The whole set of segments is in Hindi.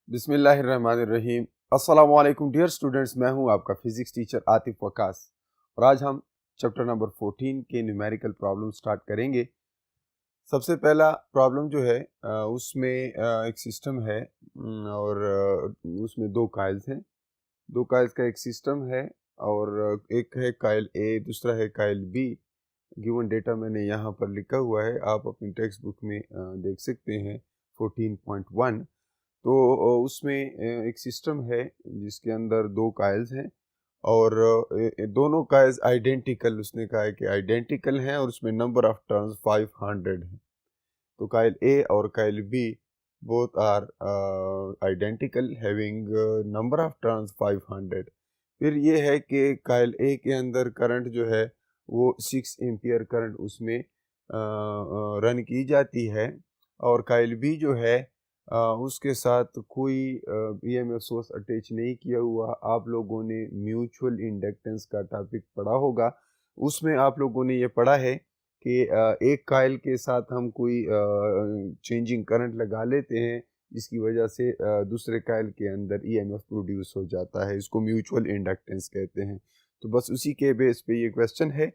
बिस्मिल्लाहिर्रहमानिर्रहीम। अस्सलाम वालेकुम डियर स्टूडेंट्स, मैं हूं आपका फिजिक्स टीचर आतिफ वकास और आज हम चैप्टर नंबर 14 के न्यूमेरिकल प्रॉब्लम स्टार्ट करेंगे। सबसे पहला प्रॉब्लम जो है उसमें एक सिस्टम है और उसमें दो काइल्स हैं। दो काइल्स का एक सिस्टम है और एक है काइल ए, दूसरा है काइल बी। गिवन डेटा मैंने यहाँ पर लिखा हुआ है, आप अपनी टेक्स्ट बुक में देख सकते हैं 14.1। तो उसमें एक सिस्टम है जिसके अंदर दो काइल्स हैं और दोनों काइल्स आइडेंटिकल, उसने कहा है कि आइडेंटिकल हैं और उसमें नंबर ऑफ टर्न्स 500 है। तो काइल ए और coil B both are identical having number of turns 500। फिर ये है कि काइल ए के अंदर करंट जो है वो 6 एम्पियर करंट उसमें रन की जाती है और काइल बी जो है उसके साथ कोई ईएमएफ सोर्स अटैच नहीं किया हुआ। आप लोगों ने म्यूचुअल इंडक्टेंस का टॉपिक पढ़ा होगा, उसमें आप लोगों ने ये पढ़ा है कि एक काइल के साथ हम कोई चेंजिंग करंट लगा लेते हैं जिसकी वजह से दूसरे काइल के अंदर ईएमएफ प्रोड्यूस हो जाता है। इसको म्यूचुअल इंडक्टेंस कहते हैं। तो बस उसी के बेस पे ये क्वेश्चन है।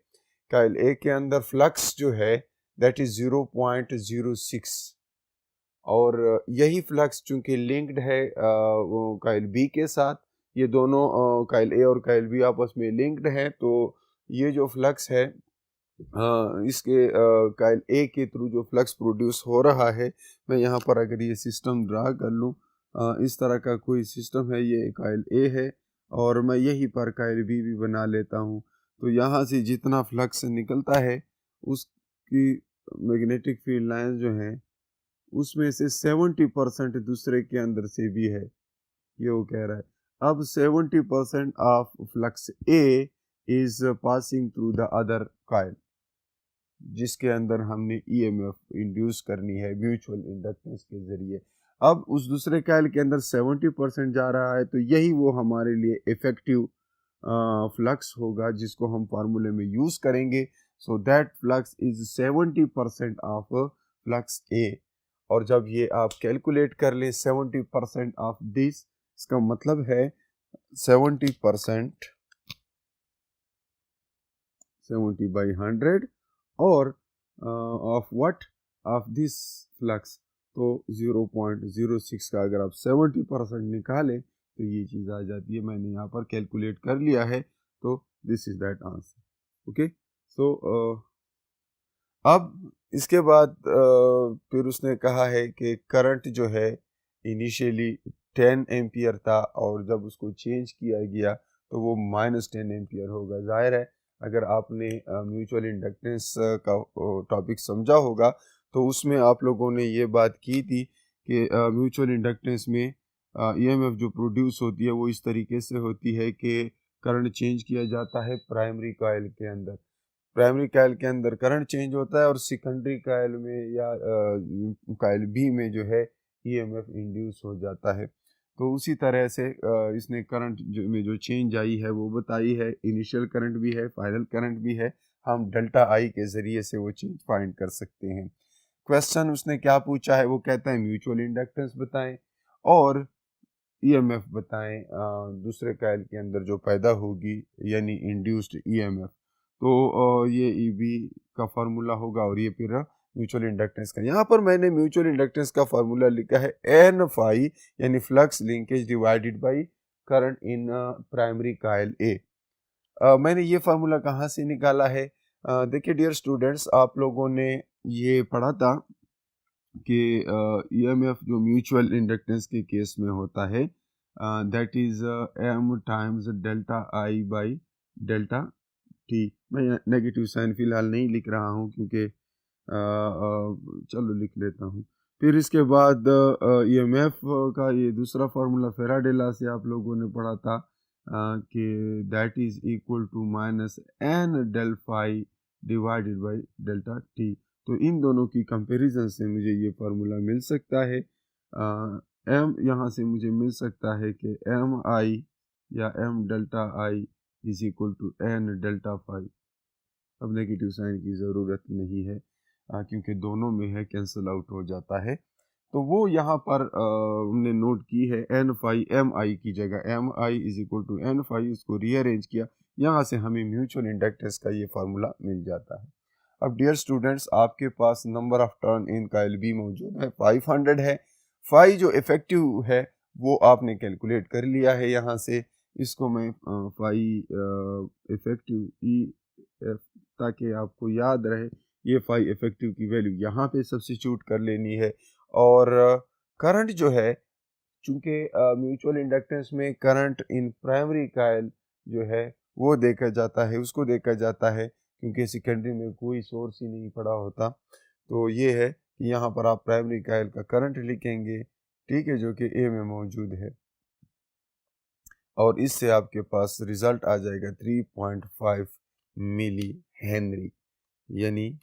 काइल ए के अंदर फ्लक्स जो है दैट इज 0.06 और यही फ्लक्स चूंकि लिंक्ड है वो काइल बी के साथ, ये दोनों काइल ए और काइल बी आपस में लिंक्ड हैं। तो ये जो फ्लक्स है इसके काइल ए के थ्रू जो फ्लक्स प्रोड्यूस हो रहा है, मैं यहाँ पर अगर ये सिस्टम ड्रा कर लूँ, इस तरह का कोई सिस्टम है, ये काइल ए है और मैं यहीं पर काइल बी भी बना लेता हूँ। तो यहाँ से जितना फ्लक्स निकलता है उसकी मैग्नेटिक फील्ड लाइन जो है उसमें से 70% दूसरे के अंदर से भी है, ये वो कह रहा है। अब 70% of flux A is passing through the other coil जिसके अंदर हमने ईएमएफ इंड्यूस करनी है म्यूचुअल इंडक्टेंस के जरिए। अब उस दूसरे कॉइल के अंदर 70% जा रहा है, तो यही वो हमारे लिए इफेक्टिव फ्लक्स होगा जिसको हम फार्मूले में यूज करेंगे। So that flux is 70% of flux A. और जब ये आप कैलकुलेट कर लें 70% ऑफ दिस, इसका मतलब है 70% 70/100 और of what, of this flux. तो 0.06 का अगर आप 70% निकालें तो ये चीज़ आ जाती है। मैंने यहाँ पर कैलकुलेट कर लिया है, तो this is that answer. Okay, so अब इसके बाद फिर उसने कहा है कि करंट जो है इनिशियली 10 एम्पियर था और जब उसको चेंज किया गया तो वो -10 एम्पियर होगा। जाहिर है अगर आपने म्यूचुअल इंडक्टेंस का टॉपिक समझा होगा तो उसमें आप लोगों ने ये बात की थी कि म्यूचुअल इंडक्टेंस में ईएमएफ जो प्रोड्यूस होती है वो इस तरीके से होती है कि करंट चेंज किया जाता है प्राइमरी कॉइल के अंदर। प्राइमरी कॉइल के अंदर करंट चेंज होता है और सेकेंडरी कॉइल में या कॉइल बी में जो है ईएमएफ इंड्यूस हो जाता है। तो उसी तरह से इसने करंट में जो चेंज आई है वो बताई है। इनिशियल करंट भी है, फाइनल करंट भी है। हम डेल्टा आई के ज़रिए से वो चेंज फाइंड कर सकते हैं। क्वेश्चन उसने क्या पूछा है, वो कहता है म्यूचुअल इंडक्टेंस बताएं और ईएमएफ बताएं दूसरे कॉइल के अंदर जो पैदा होगी यानी इंड्यूस्ड ईएमएफ। तो ये ईबी का फार्मूला होगा और ये फिर म्यूचुअल इंडक्टेंस का। यहाँ पर मैंने म्यूचुअल इंडक्टेंस का फार्मूला लिखा है एन फाई यानी flux linkage divided by current in primary coil A. मैंने ये फार्मूला कहाँ से निकाला है? देखिए डियर स्टूडेंट्स, आप लोगों ने ये पढ़ा था कि ईएमएफ जो म्यूचुअल इंडक्टेंस के केस में होता है that is M times delta I by delta T. मैं नेगेटिव साइन फिलहाल नहीं लिख रहा हूँ क्योंकि चलो लिख लेता हूँ। फिर इसके बाद ईएमएफ का ये दूसरा फार्मूला फेराडे लॉ से आप लोगों ने पढ़ा था कि that is equal to minus N del phi divided by delta T. तो इन दोनों की कंपैरिजन से मुझे ये फार्मूला मिल सकता है। एम यहाँ से मुझे मिल सकता है कि एम आई या M delta I is equal to N delta phi. अब नेगेटिव साइन की ज़रूरत नहीं है क्योंकि दोनों में है, कैंसिल आउट हो जाता है। तो वो यहाँ पर हमने नोट की है एन फाई एम आई की जगह M I is equal to N phi, उसको रीअरेंज किया, यहाँ से हमें म्यूचुअल इंडक्टेंस का ये फार्मूला मिल जाता है। अब डियर स्टूडेंट्स, आपके पास number of turn in coil B मौजूद है, 500 है। फाई जो इफेक्टिव है वो आपने कैलकुलेट कर लिया है यहाँ से, इसको मैं फाई इफेक्टिव ई ताकि आपको याद रहे, ये फाई इफेक्टिव की वैल्यू यहाँ पे सब्स्टिट्यूट कर लेनी है। और करंट जो है, चूंकि म्यूचुअल इंडक्टेंस में करंट इन प्राइमरी काइल जो है वो देखा जाता है, उसको देखा जाता है, क्योंकि सेकेंडरी में कोई सोर्स ही नहीं पड़ा होता। तो ये है कि यहाँ पर आप प्राइमरी काइल का करंट लिखेंगे, ठीक है, जो कि ए में मौजूद है, और इससे आपके पास रिजल्ट आ जाएगा 3.5 मिली हेनरी, यानी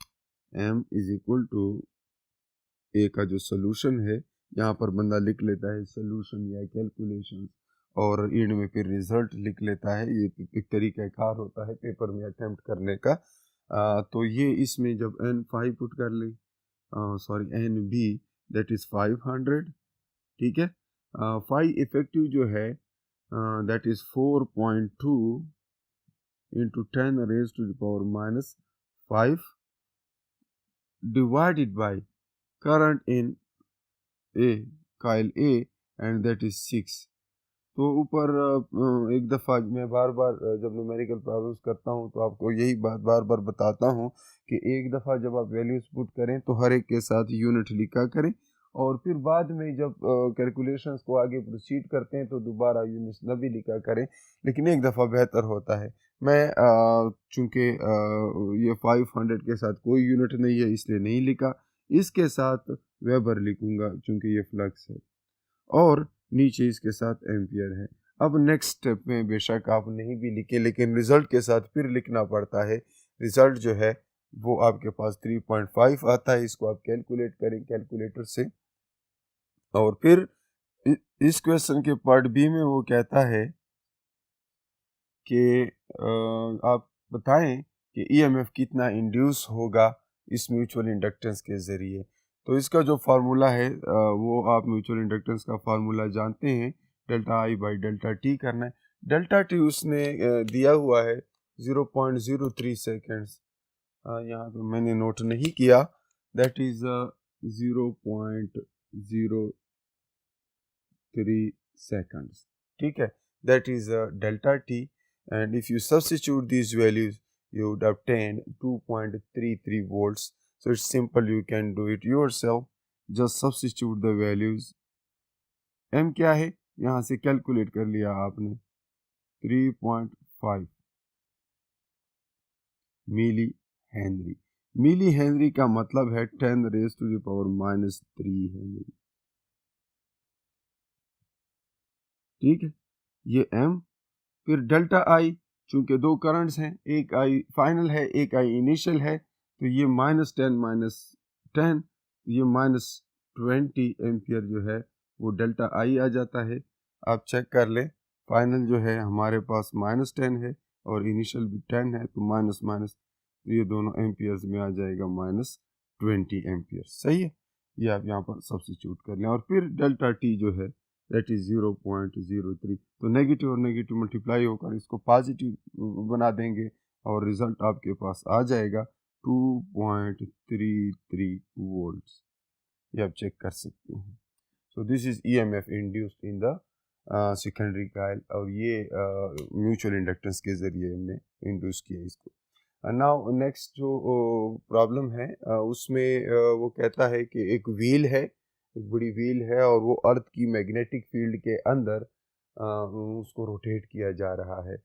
m इज इक्वल टू ए का जो सोल्यूशन है, यहाँ पर बंदा लिख लेता है सोल्यूशन या कैलकुलेशन, और एंड में फिर रिजल्ट लिख लेता है। ये एक तरीका कार होता है पेपर में अटेम्प्ट करने का। तो ये इसमें जब n5 पुट कर ले, सॉरी NB दैट इज 500, ठीक है। फाई इफेक्टिव जो है that is 4.2 into 10 raise to the power minus 5 divided by current in a coil A and that is 6। तो ऊपर एक दफ़ा मैं बार बार जब न्यूमेरिकल प्रॉब्लम्स करता हूँ तो आपको यही बात बार बार बताता हूँ कि एक दफ़ा जब आप वैल्यूज पुट करें तो हर एक के साथ यूनिट लिखा करें, और फिर बाद में जब कैलकुलेशंस को आगे प्रोसीड करते हैं तो दोबारा यूनिट्स न भी लिखा करें, लेकिन एक दफ़ा बेहतर होता है। मैं चूँकि ये 500 के साथ कोई यूनिट नहीं है इसलिए नहीं लिखा, इसके साथ वेबर लिखूँगा चूँकि ये फ्लक्स है, और नीचे इसके साथ एम्पियर है। अब नेक्स्ट स्टेप में बेशक आप नहीं भी लिखे, लेकिन रिजल्ट के साथ फिर लिखना पड़ता है। रिजल्ट जो है वो आपके पास 3.5 आता है, इसको आप कैलकुलेट करें कैलकुलेटर से। और फिर इस क्वेश्चन के पार्ट बी में वो कहता है कि आप बताएं कि ईएमएफ कितना इंड्यूस होगा इस म्यूचुअल इंडक्टेंस के ज़रिए। तो इसका जो फार्मूला है वो आप म्यूचुअल इंडक्टेंस का फार्मूला जानते हैं, delta I by delta T करना है। डेल्टा टी उसने दिया हुआ है 0.03 सेकेंड्स, यहाँ पे मैंने नोट नहीं किया, दैट इज़ 0.03 seconds, ठीक है, that is delta t, and if you substitute these values you would obtain 2.33 volts. So it's simple, you can do it yourself, just substitute the values। m क्या है यहाँ से कैलकुलेट कर लिया आपने 3.5 मिली हेनरी। मिली हेनरी का मतलब है 10 raise to the power minus 3 henry, ठीक है, ये m। फिर डेल्टा आई, चूंकि दो करंट्स हैं, एक आई फाइनल है एक आई इनिशियल है, तो ये -10 ये -20 एम्पियर जो है वो डेल्टा आई आ जाता है। आप चेक कर लें, फाइनल जो है हमारे पास -10 है और इनिशियल भी 10 है, तो माइनस माइनस तो ये दोनों एम्पियर्स में आ जाएगा -20 एम्पियर, सही है। ये आप यहाँ पर सब्स्टिट्यूट कर लें, और फिर डेल्टा टी जो है दैट इज 0.03, तो नेगेटिव और नेगेटिव मल्टीप्लाई होकर इसको पॉजिटिव बना देंगे और रिजल्ट आपके पास आ जाएगा 2.33 वोल्ट्स। ये आप चेक कर सकते हैं। So this is EMF induced in the secondary Kyle, और ये म्यूचुअल इंडक्टेंस के जरिए हमने इंड्यूस किया इसको। नाउ नेक्स्ट जो प्रॉब्लम है उसमें वो कहता है कि एक व्हील है, एक बड़ी व्हील है, और वो अर्थ की मैग्नेटिक फील्ड के अंदर उसको रोटेट किया जा रहा है,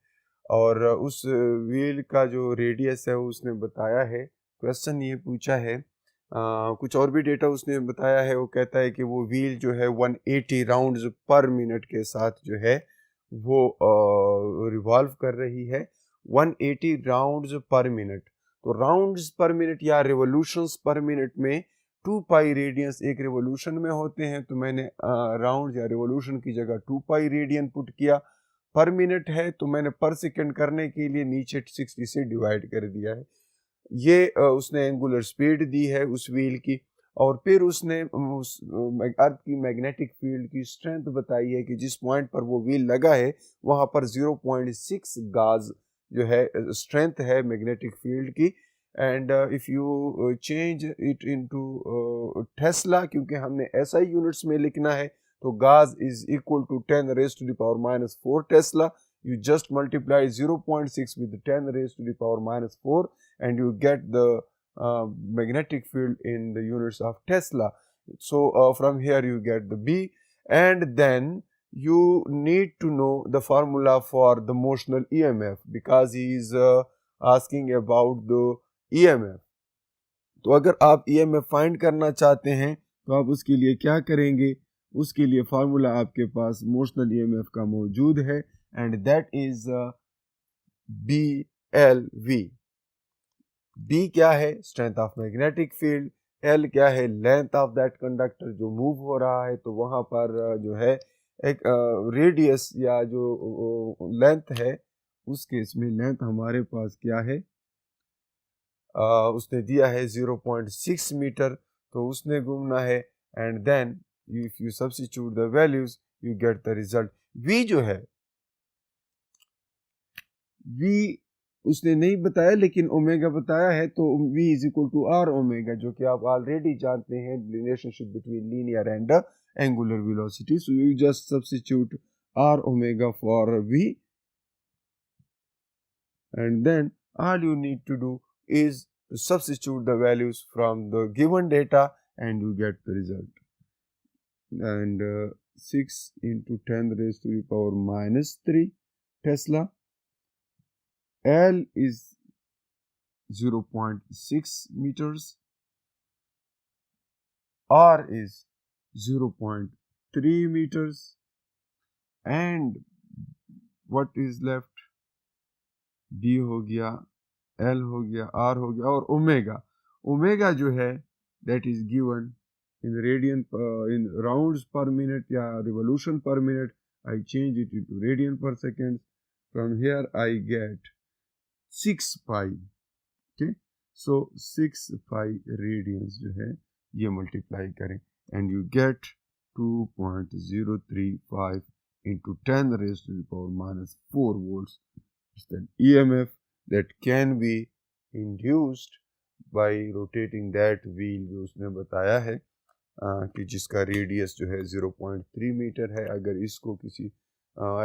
और उस व्हील का जो रेडियस है उसने बताया है। क्वेश्चन ये पूछा है, कुछ और भी डेटा उसने बताया है। वो कहता है कि वो व्हील जो है 180 राउंड्स पर मिनट के साथ जो है वो रिवॉल्व कर रही है, 180 राउंड्स पर मिनट। तो राउंड्स पर मिनट या रिवोल्यूशंस पर मिनट में 2 पाई रेडियंस एक रिवोल्यूशन में होते हैं, तो मैंने राउंड या रिवोल्यूशन की जगह 2 पाई रेडियन पुट किया। पर मिनट है तो मैंने पर सेकंड करने के लिए नीचे 60 से डिवाइड कर दिया है। ये उसने एंगुलर स्पीड दी है उस व्हील की, और फिर उसने उस अर्थ की मैग्नेटिक फील्ड की स्ट्रेंथ बताई है कि जिस पॉइंट पर वो व्हील लगा है वहाँ पर 0.6 गाज जो है स्ट्रेंथ है मैग्नेटिक फील्ड की। And if you change it into tesla, क्योंकि हमने SI यूनिट्स में लिखना है, तो gauss is equal to 10 raised to the power minus 4 tesla. You just multiply 0.6 with 10 raised to the power minus 4 and you get the magnetic field in the units of Tesla. So from here you get the B, and then you need to know the formula for the motional EMF because he is asking about the EMF. तो अगर आप EMF फाइंड करना चाहते हैं तो आप उसके लिए क्या करेंगे, उसके लिए फार्मूला आपके पास मोशनल EMF का मौजूद है, and that is BLV. B क्या है, strength of magnetic field, L क्या है, लेंथ ऑफ दैट कंडक्टर जो मूव हो रहा है, तो वहाँ पर जो है एक रेडियस या जो लेंथ है, उस केस में लेंथ हमारे पास क्या है, उसने दिया है 0.6 मीटर, तो उसने घूमना है, and then if you substitute the values you get the result. V जो है, V उसने नहीं बताया लेकिन ओमेगा बताया है, तो V is equal to R omega, जो कि आप ऑलरेडी जानते हैं relationship between linear and angular velocity. So you just substitute R omega for V, and then all you need to do is to substitute the values from the given data and you get the result. And 6 into 10 raised to the power minus 3 Tesla. L is 0.6 meters. R is 0.3 meters. And what is left? D हो गया, L हो गया, R हो गया, और ओमेगा। ओमेगा जो है that is given in radian in rounds per minute या revolution per minute. I change it into radian per second. From here I get 6 pi. Okay, so 6 pi radians जो है ये multiply करें and you get 2.035 into 10 raised to the power minus 4 volts. It's the EMF that can be induced by rotating that wheel जो उसने बताया है कि जिसका रेडियस जो है 0.3 मीटर है। अगर इसको किसी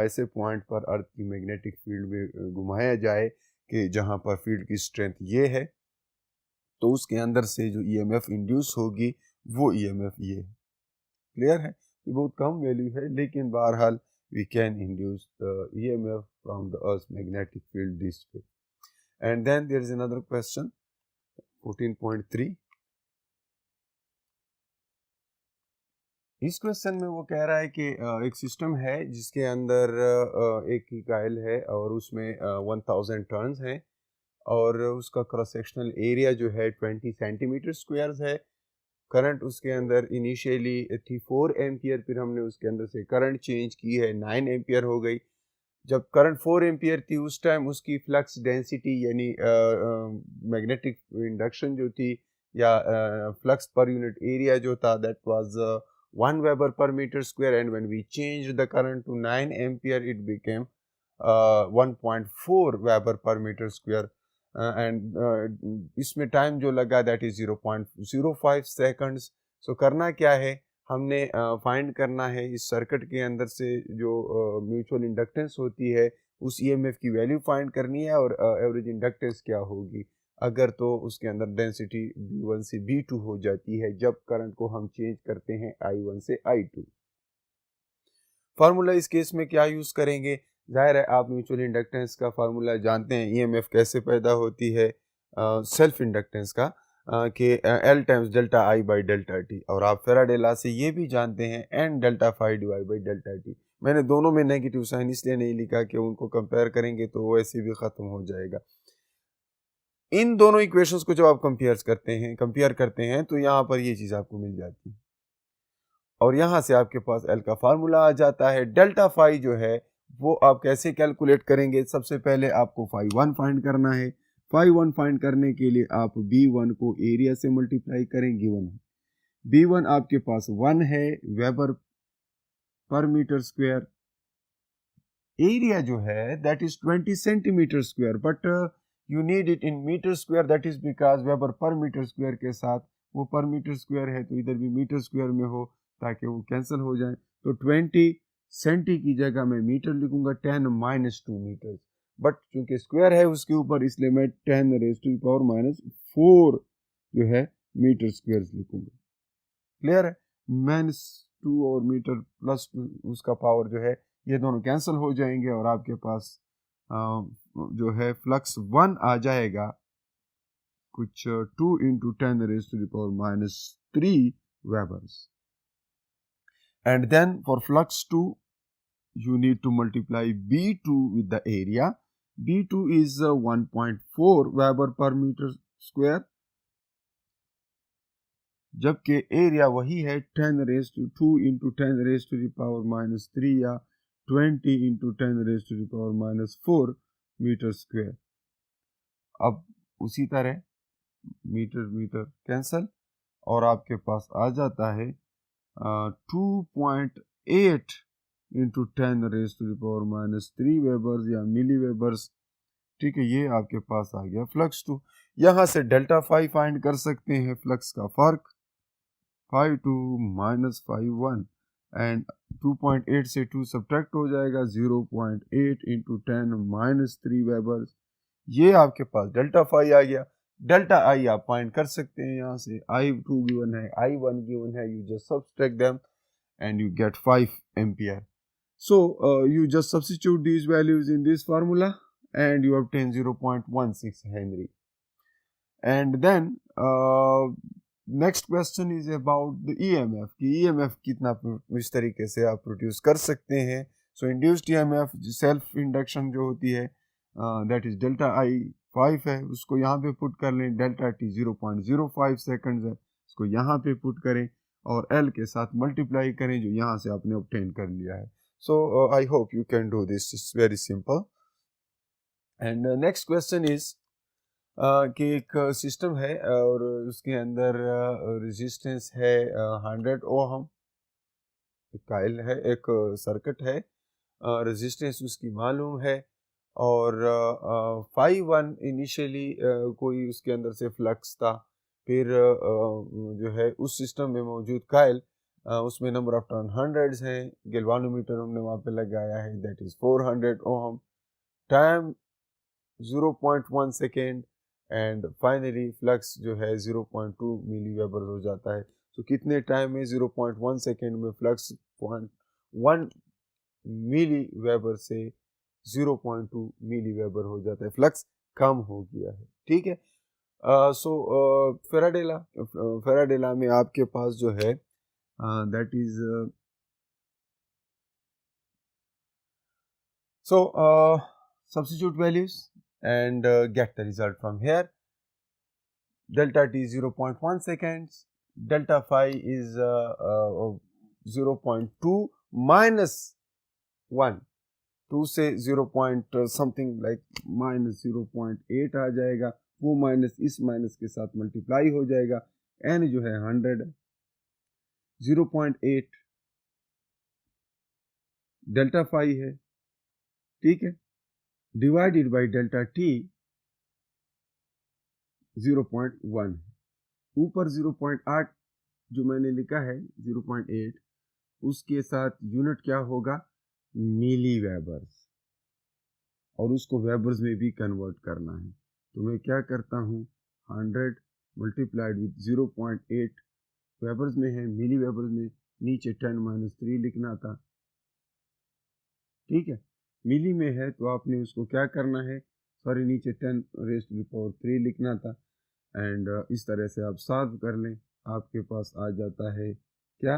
ऐसे पॉइंट पर अर्थ की मैग्नेटिक फील्ड में घुमाया जाए कि जहां पर फील्ड की स्ट्रेंथ ये है, तो उसके अंदर से जो EMF इंड्यूस होगी वो EMF ये है। क्लियर है? ये बहुत कम वैल्यू है, लेकिन बहरहाल we can induce the EMF from the Earth's magnetic field this way. And then there is another question, 14.3. इस क्वेश्चन में वो कह रहा है कि एक सिस्टम है जिसके अंदर एक ही कायल है और उसमें 1000 टर्न्स हैं और उसका क्रॉस सेक्शनल एरिया जो है 20 सेंटीमीटर स्क्वायर्स है। करंट उसके अंदर इनिशियली थी 4 एम्पियर, फिर हमने उसके अंदर से करंट चेंज की है 9 एम्पियर हो गई। जब करंट 4 एम्पियर थी उस टाइम उसकी फ्लक्स डेंसिटी यानी मैग्नेटिक इंडक्शन जो थी या फ्लक्स पर यूनिट एरिया जो था that was 1 weber per metre square, and when we changed the current to 9 ampere it became 1.4 weber per metre square, and इसमें टाइम जो लगा दैट इज 0.05 सेकंड्स। सो करना क्या है, हमने फाइंड करना है इस सर्किट के अंदर से जो म्यूचुअल इंडक्टेंस होती है उस EMF की वैल्यू फाइंड करनी है और एवरेज इंडक्टेंस क्या होगी अगर तो उसके अंदर डेंसिटी B1 से B2 हो जाती है जब करंट को हम चेंज करते हैं I1 से I2। फार्मूला इस केस में क्या यूज़ करेंगे, जाहिर है आप म्यूचुअल इंडक्टेंस का फार्मूला जानते हैं, EMF कैसे पैदा होती है सेल्फ इंडक्टेंस का कि L times delta I by delta T, और आप फेराडे लॉ से ये भी जानते हैं N delta phi divide by delta T। मैंने दोनों में नेगेटिव साइन इसलिए नहीं लिखा कि उनको कंपेयर करेंगे तो वो ऐसे भी ख़त्म हो जाएगा। इन दोनों इक्वेशंस को जब आप कंपेयर करते हैं तो यहाँ पर ये चीज़ आपको मिल जाती है और यहाँ से आपके पास L का फार्मूला आ जाता है। डेल्टा फाई जो है वो आप कैसे कैलकुलेट करेंगे, सबसे पहले आपको फाई 1 फाइंड करना है। फाई 1 फाइंड करने के लिए आप B1 को एरिया से मल्टीप्लाई करें, गिवन है। B1 आपके पास 1 है weber per metre square. Area जो है that is 20 centimetre square, but you need it in metre square, that is because weber per metre square के साथ वो पर मीटर स्क्वायर है तो इधर भी मीटर स्क्वायर में हो ताकि वो कैंसिल हो जाए। तो 20 सेंटी की जगह मैं मीटर लिखूंगा 10-2 मीटर, बट चूंकि स्क्वायर है उसके ऊपर इसलिए मैं 10⁻⁻⁴ जो है मीटर स्क्वायर लिखूंगा। क्लियर है? -2 और मीटर +2 उसका पावर जो है ये दोनों कैंसिल हो जाएंगे और आपके पास जो है फ्लक्स 1 आ जाएगा कुछ 2 × 10⁻³ webers. And then for flux 2 you need to multiply B2 with the area. B2 is 1.4 Weber per meter square, जबकि एरिया वही है 10⁻² × 10⁻³ या 20 × 10⁻⁴ मीटर स्क्वायर। अब उसी तरह मीटर मीटर कैंसल और आपके पास आ जाता है 2.8 × 10⁻³ वेबर्स या मिली वेबर्स। ठीक है, ये आपके पास आ गया फ्लक्स 2। यहाँ से डेल्टा फाई फाइंड कर सकते हैं, फ्लक्स का फर्क φ2 - φ1 एंड 2.8 से 2 सब्ट्रैक्ट हो जाएगा 0.8 × 10⁻³ वेबर्स। ये आपके पास डेल्टा फाई आ गया। डेल्टा आई आप फाइंड कर सकते हैं, यहाँ से I2 गिवन है, I1 गिवन है, you just subtract them and you get 5 ampere. So you just substitute these values in this formula and you obtain 0.16 Henry. And then next question is about the EMF कि EMF कितना इस तरीके से आप प्रोड्यूस कर सकते हैं। So induced EMF self induction जो होती है that is delta I 5 है, उसको यहाँ पे पुट कर लें। डेल्टा T 0.05 सेकंड्स है, उसको यहाँ पे पुट करें और L के साथ मल्टीप्लाई करें जो यहाँ से आपने ऑब्टेन कर लिया है। So I hope you can do this, it's very simple. And next question is कि एक सिस्टम है और उसके अंदर रेजिस्टेंस है 100 ओहम, एक काइल है, एक सर्किट है, रेजिस्टेंस उसकी मालूम है और φ1 इनिशियली कोई उसके अंदर से फ्लक्स था। फिर जो है उस सिस्टम में मौजूद काइल उसमें नंबर ऑफ टर्न हंड्रेड्स हैं, गैल्वानोमीटर हमने वहाँ पे लगाया है that is 400 ohm, time 0.1 second and finally flux जो है 0.2 मिली वेबर हो जाता है। तो कितने टाइम में 0.1 सेकेंड में फ्लक्स 0.1 मिली वेबर से 0.2 मिली वेबर हो जाता है, फ्लक्स कम हो गया है। ठीक है, सो फेराडे लॉ में आपके पास जो है that is substitute values and get the result from here. Delta T 0.1 seconds, delta phi is 0.2 minus 1, 2 से 0. something like -0.8 आ जाएगा, वो माइनस इस माइनस के साथ मल्टीप्लाई हो जाएगा। n जो है 100, 0.8 डेल्टा फाई है, ठीक है, डिवाइडेड बाई डेल्टा टी 0.1, ऊपर 0.8 जो मैंने लिखा है 0.8 उसके साथ यूनिट क्या होगा, मिली वेबर्स, और उसको वेबर्स में भी कन्वर्ट करना है। तो मैं क्या करता हूँ, 100 मल्टीप्लाइड विथ 0.8 वेबर्स में है, मिली वेबर्स में नीचे 10⁻³ लिखना था। ठीक है, मिली में है तो आपने उसको क्या करना है, सॉरी नीचे 10⁻³ लिखना था। एंड इस तरह से आप सॉल्व कर लें, आपके पास आ जाता है क्या,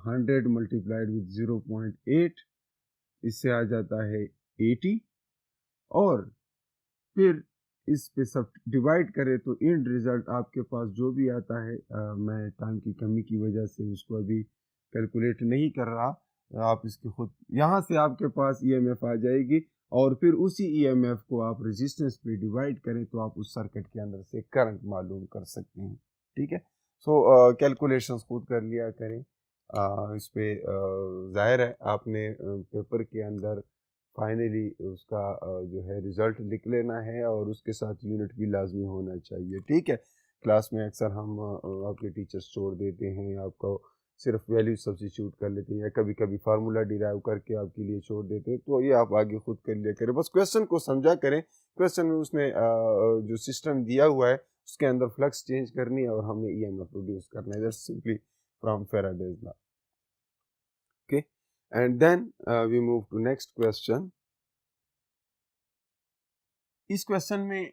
100 मल्टीप्लाइड विथ 0.8, इससे आ जाता है 80, और फिर इस पे सब डिवाइड करें तो एंड रिजल्ट आपके पास जो भी आता है, मैं टाइम की कमी की वजह से उसको अभी कैलकुलेट नहीं कर रहा, आप इसके खुद यहाँ से आपके पास ईएमएफ आ जाएगी और फिर उसी ईएमएफ को आप रेजिस्टेंस पे डिवाइड करें तो आप उस सर्किट के अंदर से करंट मालूम कर सकते हैं। ठीक है, सो कैलकुलेशंस खुद कर लिया करें। इस पे जाहिर है आपने पेपर के अंदर फाइनली उसका जो है रिज़ल्ट लिख लेना है और उसके साथ यूनिट भी लाजमी होना चाहिए, ठीक है। क्लास में अक्सर हम आपके टीचर्स छोड़ देते हैं, आपको सिर्फ वैल्यू सब्स्टिट्यूट कर लेते हैं या कभी कभी फार्मूला डिराइव करके आपके लिए छोड़ देते हैं, तो ये आप आगे खुद कर लिया करें। बस क्वेश्चन को समझा करें, क्वेश्चन में उसने जो सिस्टम दिया हुआ है उसके अंदर फ्लक्स चेंज करनी है और हमने ईएमएफ प्रोड्यूस करना है, that's simply from Faraday's law. Okay, and then we move to next question. इस क्वेश्चन में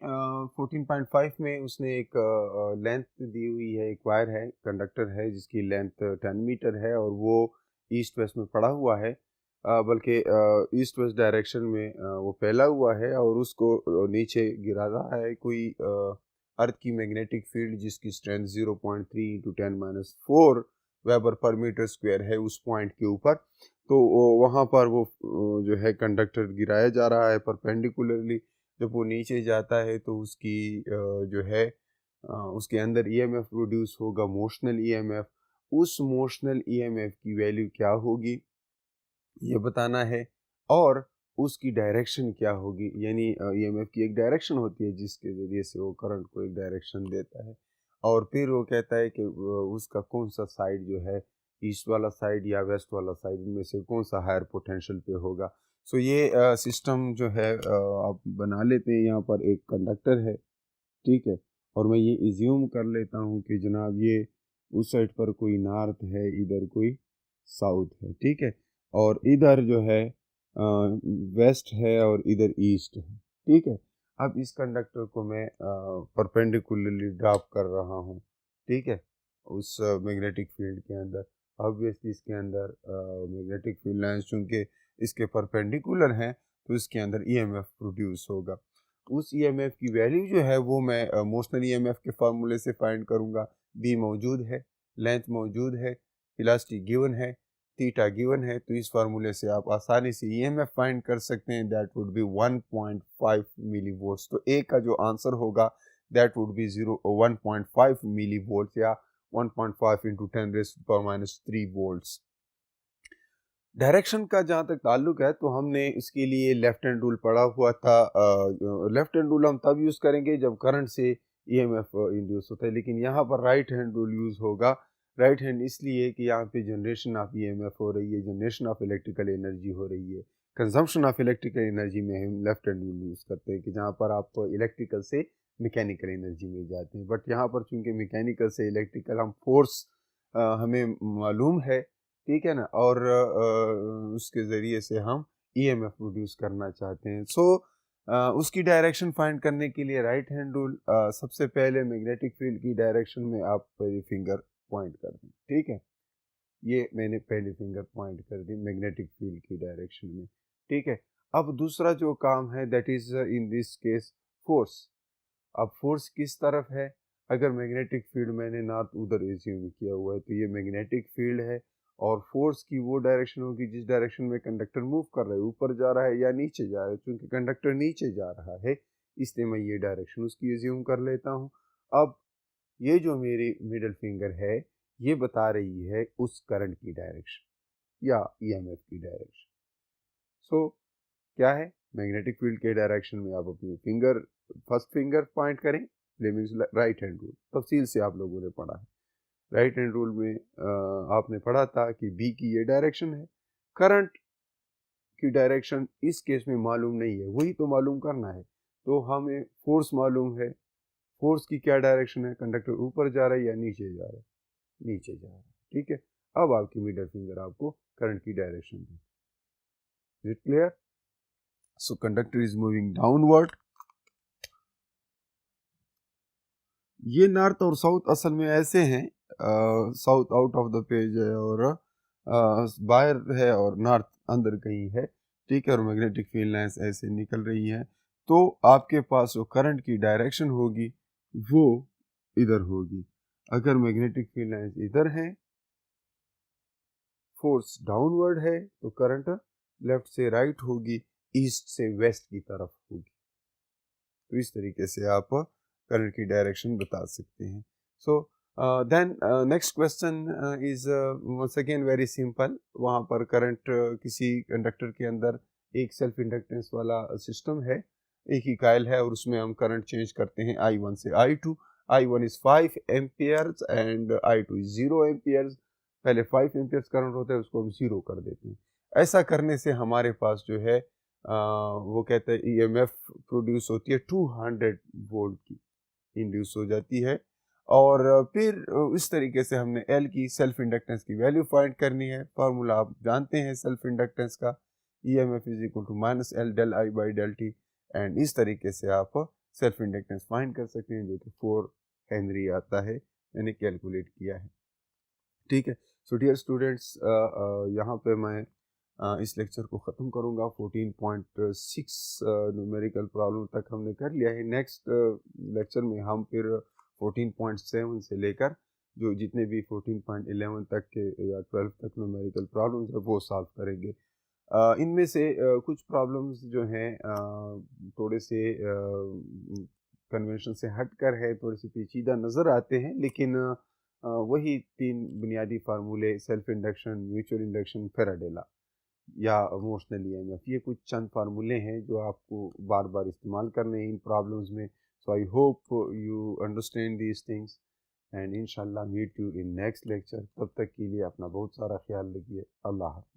14.5 में उसने एक लेंथ दी हुई है, एक वायर है, कंडक्टर है जिसकी लेंथ 10 मीटर है और वो ईस्ट वेस्ट में पड़ा हुआ है, बल्कि ईस्ट वेस्ट डायरेक्शन में वो फैला हुआ है और उसको नीचे गिरा रहा है कोई अर्थ की मैग्नेटिक फील्ड जिसकी strength 0.3 into 10⁻⁴ weber per metre square है उस पॉइंट के ऊपर। तो वहाँ पर वो जो है कंडक्टर गिराया जा रहा है परपेंडिकुलरली। जब वो नीचे जाता है तो उसकी जो है उसके अंदर ईएमएफ प्रोड्यूस होगा, मोशनल ईएमएफ। उस मोशनल ईएमएफ की वैल्यू क्या होगी ये बताना है और उसकी डायरेक्शन क्या होगी, यानी ईएमएफ की एक डायरेक्शन होती है जिसके ज़रिए से वो करंट को एक डायरेक्शन देता है और फिर वो कहता है कि उसका कौन सा साइड जो है, ईस्ट वाला साइड या वेस्ट वाला साइड, इनमें से कौन सा हायर पोटेंशियल पे होगा। सो ये सिस्टम जो है आप बना लेते हैं। यहाँ पर एक कंडक्टर है, ठीक है, और मैं ये इज्यूम कर लेता हूँ कि जनाब ये उस साइड पर कोई नॉर्थ है, इधर कोई साउथ है, ठीक है, और इधर जो है वेस्ट है और इधर ईस्ट है, ठीक है। अब इस कंडक्टर को मैं परपेंडिकुलरली ड्रॉप कर रहा हूँ, ठीक है, उस मैग्नेटिक फील्ड के अंदर। ऑब्वियसली इसके अंदर मैग्नेटिक फील्ड लाइंस चूँकि इसके परपेंडिकुलर हैं तो इसके अंदर ईएमएफ प्रोड्यूस होगा। उस ईएमएफ की वैल्यू जो है वो मैं मोशनल ईएमएफ के फार्मूले से फाइंड करूँगा। बी मौजूद है, लेंथ मौजूद है, वेलोसिटी गिवन है, थीटा गिवन है, तो इस फार्मूले से आप आसानी से ईएमएफ फाइंड कर सकते हैं। That would be 1.5 milli volts. तो ए का जो आंसर होगा that would be 1.5 milli volt या 1.5 इंटू 10⁻³ वोल्ट्स। डायरेक्शन का जहाँ तक ताल्लुक है तो हमने इसके लिए लेफ्ट हैंड रूल पढ़ा हुआ था। लेफ्ट हैंड रूल हम तब यूज़ करेंगे जब करंट से ईएमएफ इंड्यूस होता है, लेकिन यहाँ पर राइट हैंड रूल यूज़ होगा। राइट हैंड इसलिए कि यहाँ पे जनरेशन ऑफ ईएमएफ हो रही है, जनरेशन ऑफ इलेक्ट्रिकल एनर्जी हो रही है। कंजम्पशन ऑफ इलेक्ट्रिकल एनर्जी में हम लेफ्ट हैंड रूल यूज़ करते हैं कि जहाँ पर आप इलेक्ट्रिकल से मैकेनिकल एनर्जी में जाते हैं। बट यहाँ पर चूँकि मैकेनिकल से इलेक्ट्रिकल हम फोर्स हमें मालूम है, ठीक है ना, और उसके ज़रिए से हम ईएमएफ प्रोड्यूस करना चाहते हैं। सो उसकी डायरेक्शन फाइंड करने के लिए राइट हैंड रूल, सबसे पहले मैग्नेटिक फील्ड की डायरेक्शन में आप पहले फिंगर पॉइंट कर दें, ठीक है। ये मैंने पहले फिंगर पॉइंट कर दी मैग्नेटिक फील्ड की डायरेक्शन में, ठीक है। अब दूसरा जो काम है that is in this case force. अब फोर्स किस तरफ है? अगर मैग्नेटिक फील्ड मैंने नॉर्थ उधर एज्यूम किया हुआ है तो ये मैग्नेटिक फील्ड है और फोर्स की वो डायरेक्शन होगी जिस डायरेक्शन में कंडक्टर मूव कर रहा है, ऊपर जा रहा है या नीचे जा रहा है। क्योंकि कंडक्टर नीचे जा रहा है इसलिए मैं ये डायरेक्शन उसकी एज्यूम कर लेता हूँ। अब ये जो मेरी मिडल फिंगर है ये बता रही है उस करंट की डायरेक्शन या ईएमएफ की डायरेक्शन। सो क्या है, मैग्नेटिक फील्ड के डायरेक्शन में आप अपनी फिंगर, फर्स्ट फिंगर पॉइंट करें, फ्लेमिंग्स राइट हैंड रूल तफसील से आप लोगों ने पढ़ा है। राइट हैंड रूल में आपने पढ़ा था कि बी की ये डायरेक्शन है। करंट की डायरेक्शन इस केस में मालूम नहीं है, वही तो मालूम करना है। तो हमें फोर्स मालूम है, फोर्स की क्या डायरेक्शन है, कंडक्टर ऊपर जा रहा है या नीचे जा रहा है, नीचे जा रहा है, ठीक है। अब आपकी मिडल फिंगर आपको करंट की direction the. Is it clear? So conductor is moving downward. ये नॉर्थ और साउथ असल में ऐसे हैं, south out of the page है और बाहर है और नॉर्थ अंदर कहीं है, ठीक है, और मैग्नेटिक फील्ड लाइंस ऐसे निकल रही हैं। तो आपके पास जो करंट की डायरेक्शन होगी वो इधर होगी। अगर मैग्नेटिक फील्ड लाइंस इधर हैं, फोर्स डाउनवर्ड है, तो करंट लेफ्ट से राइट होगी, ईस्ट से वेस्ट की तरफ होगी। तो इस तरीके से आप करंट की डायरेक्शन बता सकते हैं। So then next question is once again very simple. वहाँ पर करंट किसी कंडक्टर के अंदर एक सेल्फ इंडक्टेंस वाला सिस्टम है, एक ही कॉइल है और उसमें हम करंट चेंज करते हैं I1 से I2। I1 is 5 amperes and I2 is 0 amperes. पहले 5 एम्पियर्स करंट होता है, उसको हम 0 कर देते हैं। ऐसा करने से हमारे पास जो है वो कहते हैं EMF प्रोड्यूस होती है 200 वोल्ट की इंड्यूस हो जाती है। और फिर इस तरीके से हमने L की सेल्फ इंडक्टेंस की वैल्यू फाइंड करनी है। फार्मूला आप जानते हैं सेल्फ इंडक्टेंस का, EMF is equal to minus L del I by del T. And इस तरीके से आप सेल्फ इंडक्टेंस फाइंड कर सकते हैं, जो कि 4 हेनरी आता है, मैंने कैलकुलेट किया है। ठीक है। सो डियर स्टूडेंट्स, यहाँ पे मैं इस लेक्चर को ख़त्म करूँगा। 14.6 न्यूमेरिकल प्रॉब्लम तक हमने कर लिया है। नेक्स्ट लेक्चर में हम फिर 14.7 से लेकर जो जितने भी 14.11 तक के या 12 तक न्यूमेरिकल प्रॉब्लम्स है वो सॉल्व करेंगे। इनमें से कुछ प्रॉब्लम्स जो हैं थोड़े से कन्वेंशन से हटकर है, थोड़े से पेचीदा नज़र आते हैं, लेकिन वही 3 बुनियादी फार्मूले सेल्फ इंडक्शन, म्यूचुअल इंडक्शन, फेराडेला या इमोशनल EMF, ये कुछ चंद फार्मूले हैं जो आपको बार बार इस्तेमाल करने हैं इन प्रॉब्लम्स में। So I hope you understand these things and इंशाल्लाह meet you in next lecture. तब तक के लिए अपना बहुत सारा ख्याल रखिए। अल्लाह हाफ़िज़।